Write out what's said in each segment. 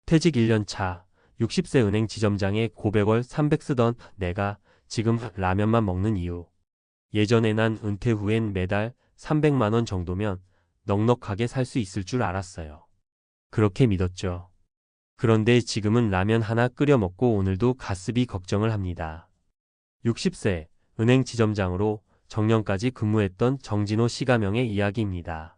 퇴직 1년 차 60세 은행 지점장에 고백월 300 쓰던 내가 지금 라면만 먹는 이유. 예전에 난 은퇴 후엔 매달 300만 원 정도면 넉넉하게 살 수 있을 줄 알았어요. 그렇게 믿었죠. 그런데 지금은 라면 하나 끓여 먹고 오늘도 가스비 걱정을 합니다. 60세 은행 지점장으로 정년까지 근무했던 정진호 씨가명의 이야기입니다.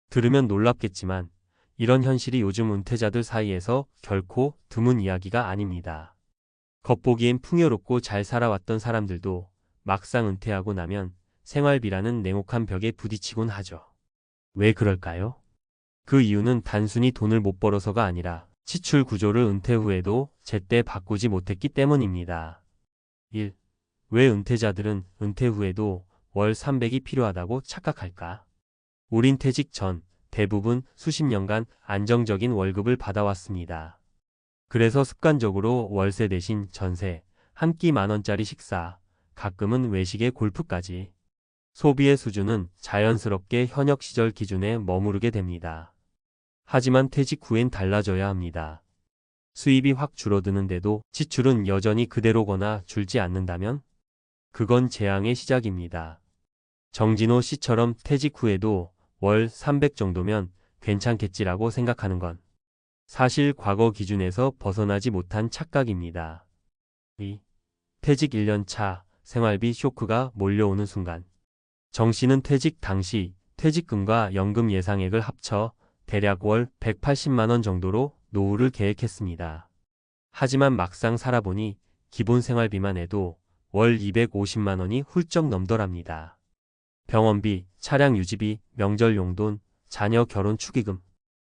들으면 놀랍겠지만 이런 현실이 요즘 은퇴자들 사이에서 결코 드문 이야기가 아닙니다. 겉보기엔 풍요롭고 잘 살아왔던 사람들도 막상 은퇴하고 나면 생활비라는 냉혹한 벽에 부딪히곤 하죠. 왜 그럴까요? 그 이유는 단순히 돈을 못 벌어서가 아니라 지출 구조를 은퇴 후에도 제때 바꾸지 못했기 때문입니다. 1. 왜 은퇴자들은 은퇴 후에도 월 300이 필요하다고 착각할까? 우린 퇴직 전 대부분 수십 년간 안정적인 월급을 받아왔습니다. 그래서 습관적으로 월세 대신 전세, 한 끼 10,000원짜리 식사, 가끔은 외식에 골프까지. 소비의 수준은 자연스럽게 현역 시절 기준에 머무르게 됩니다. 하지만 퇴직 후엔 달라져야 합니다. 수입이 확 줄어드는데도 지출은 여전히 그대로거나 줄지 않는다면? 그건 재앙의 시작입니다. 정진호 씨처럼 퇴직 후에도 월 300 정도면 괜찮겠지라고 생각하는 건 사실 과거 기준에서 벗어나지 못한 착각입니다. 2. 퇴직 1년 차 생활비 쇼크가 몰려오는 순간. 정 씨는 퇴직 당시 퇴직금과 연금 예상액을 합쳐 대략 월 180만 원 정도로 노후를 계획했습니다. 하지만 막상 살아보니 기본 생활비만 해도 월 250만 원이 훌쩍 넘더랍니다. 병원비, 차량 유지비, 명절 용돈, 자녀 결혼 축의금.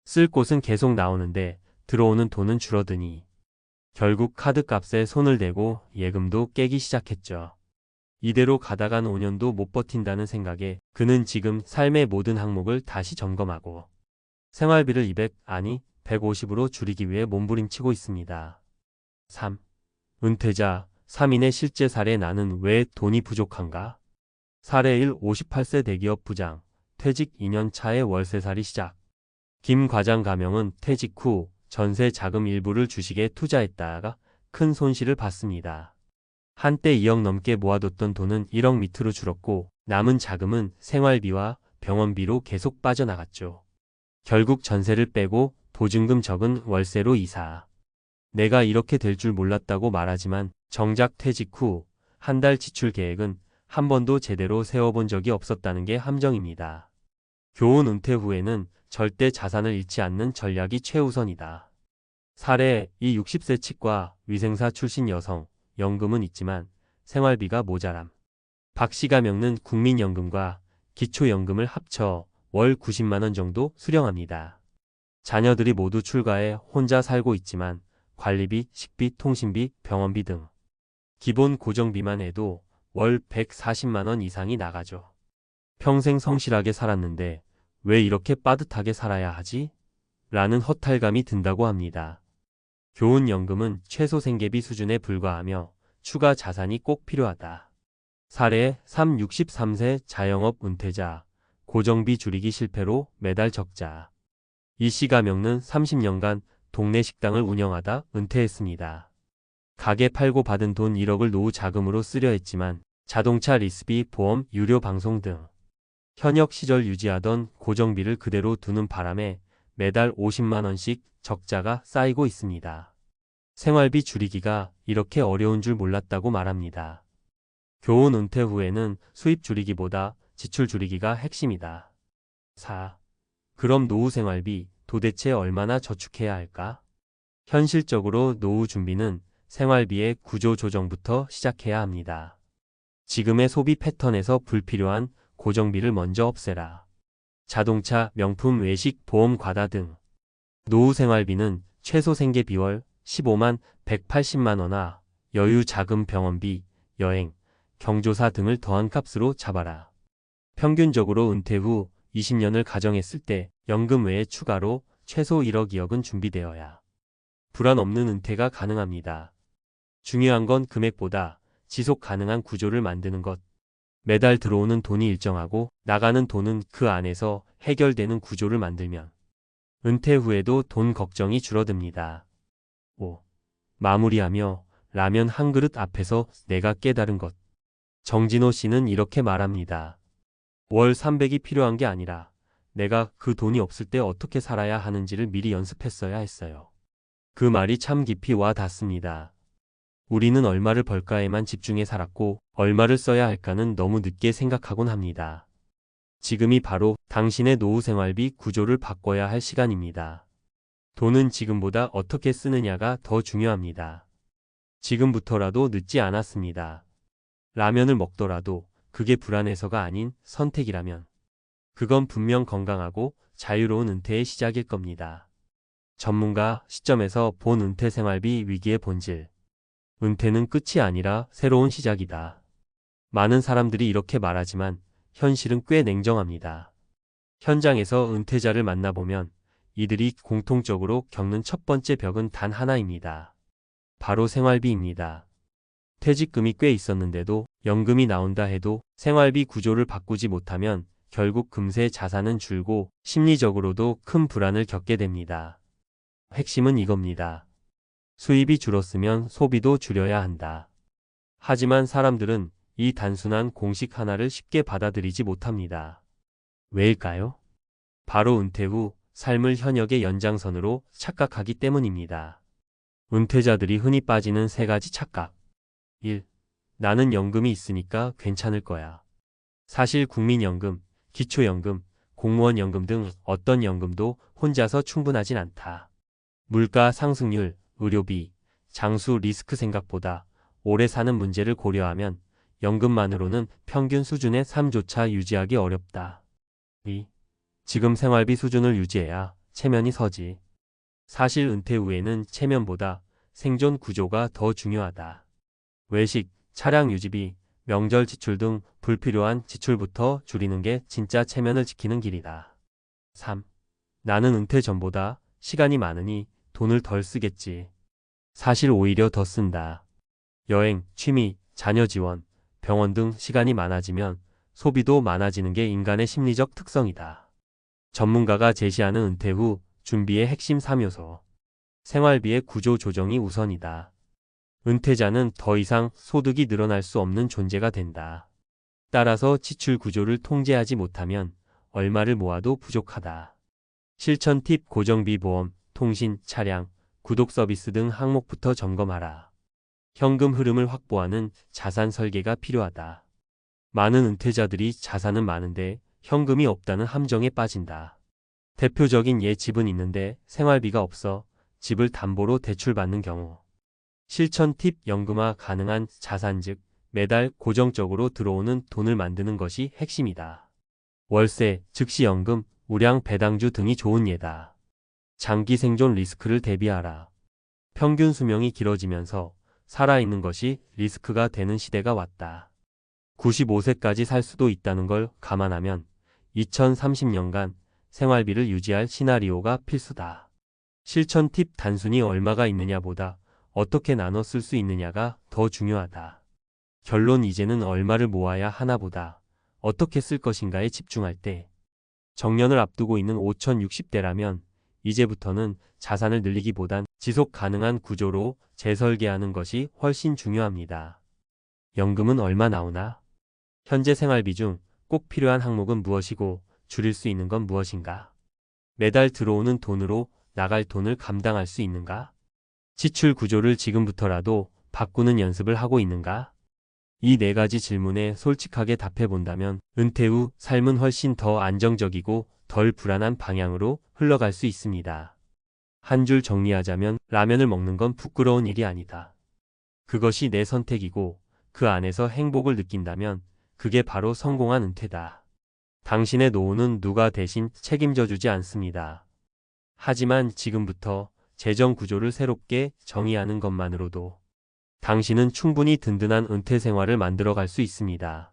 쓸 곳은 계속 나오는데 들어오는 돈은 줄어드니 결국 카드값에 손을 대고 예금도 깨기 시작했죠. 이대로 가다간 5년도 못 버틴다는 생각에 그는 지금 삶의 모든 항목을 다시 점검하고 생활비를 200, 아니 150으로 줄이기 위해 몸부림치고 있습니다. 3. 은퇴자 3인의 실제 사례. 나는 왜 돈이 부족한가? 사례 1. 58세 대기업 부장, 퇴직 2년 차에 월세살이 시작. 김 과장 가명은 퇴직 후 전세 자금 일부를 주식에 투자했다가 큰 손실을 봤습니다. 한때 2억 넘게 모아뒀던 돈은 1억 밑으로 줄었고 남은 자금은 생활비와 병원비로 계속 빠져나갔죠. 결국 전세를 빼고 보증금 적은 월세로 이사. 내가 이렇게 될 줄 몰랐다고 말하지만 정작 퇴직 후 한 달 지출 계획은 한 번도 제대로 세워본 적이 없었다는 게 함정입니다. 교훈. 은퇴 후에는 절대 자산을 잃지 않는 전략이 최우선이다. 사례. 이 60세 치과 위생사 출신 여성, 연금은 있지만 생활비가 모자람. 박 씨가 명는 국민연금과 기초연금을 합쳐 월 90만 원 정도 수령합니다. 자녀들이 모두 출가해 혼자 살고 있지만 관리비, 식비, 통신비, 병원비 등 기본 고정비만 해도 월 140만 원 이상이 나가죠. 평생 성실하게 살았는데 왜 이렇게 빠듯하게 살아야 하지? 라는 허탈감이 든다고 합니다. 교훈연금은 최소 생계비 수준에 불과하며 추가 자산이 꼭 필요하다. 사례 3. 63세 자영업 은퇴자, 고정비 줄이기 실패로 매달 적자. 이 씨가 명는 30년간 동네 식당을 운영하다 은퇴했습니다. 가게 팔고 받은 돈 1억을 노후 자금으로 쓰려 했지만 자동차 리스비, 보험, 유료 방송 등 현역 시절 유지하던 고정비를 그대로 두는 바람에 매달 50만 원씩 적자가 쌓이고 있습니다. 생활비 줄이기가 이렇게 어려운 줄 몰랐다고 말합니다. 교훈. 은퇴 후에는 수입 줄이기보다 지출 줄이기가 핵심이다. 4. 그럼 노후 생활비 도대체 얼마나 저축해야 할까? 현실적으로 노후 준비는 생활비의 구조 조정부터 시작해야 합니다. 지금의 소비 패턴에서 불필요한 고정비를 먼저 없애라. 자동차, 명품, 외식, 보험 과다 등. 노후 생활비는 최소 생계비 월 15만 180만 원화, 여유 자금, 병원비, 여행, 경조사 등을 더한 값으로 잡아라. 평균적으로 은퇴 후 20년을 가정했을 때 연금 외에 추가로 최소 1억 2억은 준비되어야 불안 없는 은퇴가 가능합니다. 중요한 건 금액보다 지속 가능한 구조를 만드는 것. 매달 들어오는 돈이 일정하고 나가는 돈은 그 안에서 해결되는 구조를 만들면 은퇴 후에도 돈 걱정이 줄어듭니다. 5. 마무리하며 라면 한 그릇 앞에서 내가 깨달은 것. 정진호 씨는 이렇게 말합니다. 월 300이 필요한 게 아니라 내가 그 돈이 없을 때 어떻게 살아야 하는지를 미리 연습했어야 했어요. 그 말이 참 깊이 와 닿습니다. 우리는 얼마를 벌까에만 집중해 살았고 얼마를 써야 할까는 너무 늦게 생각하곤 합니다. 지금이 바로 당신의 노후 생활비 구조를 바꿔야 할 시간입니다. 돈은 지금보다 어떻게 쓰느냐가 더 중요합니다. 지금부터라도 늦지 않았습니다. 라면을 먹더라도 그게 불안해서가 아닌 선택이라면 그건 분명 건강하고 자유로운 은퇴의 시작일 겁니다. 전문가 시점에서 본 은퇴 생활비 위기의 본질. 은퇴는 끝이 아니라 새로운 시작이다. 많은 사람들이 이렇게 말하지만 현실은 꽤 냉정합니다. 현장에서 은퇴자를 만나보면 이들이 공통적으로 겪는 첫 번째 벽은 단 하나입니다. 바로 생활비입니다. 퇴직금이 꽤 있었는데도 연금이 나온다 해도 생활비 구조를 바꾸지 못하면 결국 금세 자산은 줄고 심리적으로도 큰 불안을 겪게 됩니다. 핵심은 이겁니다. 수입이 줄었으면 소비도 줄여야 한다. 하지만 사람들은 이 단순한 공식 하나를 쉽게 받아들이지 못합니다. 왜일까요? 바로 은퇴 후 삶을 현역의 연장선으로 착각하기 때문입니다. 은퇴자들이 흔히 빠지는 세 가지 착각. 1. 나는 연금이 있으니까 괜찮을 거야. 사실 국민연금, 기초연금, 공무원연금 등 어떤 연금도 혼자서 충분하진 않다. 물가 상승률, 의료비, 장수 리스크 생각보다 오래 사는 문제를 고려하면 연금만으로는 평균 수준의 삶조차 유지하기 어렵다. 2. 지금 생활비 수준을 유지해야 체면이 서지. 사실 은퇴 후에는 체면보다 생존 구조가 더 중요하다. 외식, 차량 유지비, 명절 지출 등 불필요한 지출부터 줄이는 게 진짜 체면을 지키는 길이다. 3. 나는 은퇴 전보다 시간이 많으니 돈을 덜 쓰겠지. 사실 오히려 더 쓴다. 여행, 취미, 자녀 지원, 병원 등 시간이 많아지면 소비도 많아지는 게 인간의 심리적 특성이다. 전문가가 제시하는 은퇴 후 준비의 핵심 3요소. 생활비의 구조 조정이 우선이다. 은퇴자는 더 이상 소득이 늘어날 수 없는 존재가 된다. 따라서 지출 구조를 통제하지 못하면 얼마를 모아도 부족하다. 실천 팁 고정비 보험, 통신, 차량, 구독 서비스 등 항목부터 점검하라. 현금 흐름을 확보하는 자산 설계가 필요하다. 많은 은퇴자들이 자산은 많은데 현금이 없다는 함정에 빠진다. 대표적인 예 집은 있는데 생활비가 없어 집을 담보로 대출받는 경우. 실천 팁 연금화 가능한 자산 즉 매달 고정적으로 들어오는 돈을 만드는 것이 핵심이다. 월세, 즉시연금, 우량 배당주 등이 좋은 예다. 장기 생존 리스크를 대비하라. 평균 수명이 길어지면서 살아있는 것이 리스크가 되는 시대가 왔다. 95세까지 살 수도 있다는 걸 감안하면 2030년간 생활비를 유지할 시나리오가 필수다. 실천 팁 단순히 얼마가 있느냐보다 어떻게 나눠 쓸 수 있느냐가 더 중요하다. 결론 이제는 얼마를 모아야 하나보다 어떻게 쓸 것인가에 집중할 때 정년을 앞두고 있는 5060대라면 이제부터는 자산을 늘리기보단 지속 가능한 구조로 재설계하는 것이 훨씬 중요합니다. 연금은 얼마 나오나? 현재 생활비 중 꼭 필요한 항목은 무엇이고 줄일 수 있는 건 무엇인가? 매달 들어오는 돈으로 나갈 돈을 감당할 수 있는가? 지출 구조를 지금부터라도 바꾸는 연습을 하고 있는가? 이 네 가지 질문에 솔직하게 답해 본다면 은퇴 후 삶은 훨씬 더 안정적이고 덜 불안한 방향으로 흘러갈 수 있습니다. 한 줄 정리하자면 라면을 먹는 건 부끄러운 일이 아니다. 그것이 내 선택이고 그 안에서 행복을 느낀다면 그게 바로 성공한 은퇴다. 당신의 노후는 누가 대신 책임져 주지 않습니다. 하지만 지금부터 재정 구조를 새롭게 정의하는 것만으로도 당신은 충분히 든든한 은퇴 생활을 만들어 갈 수 있습니다.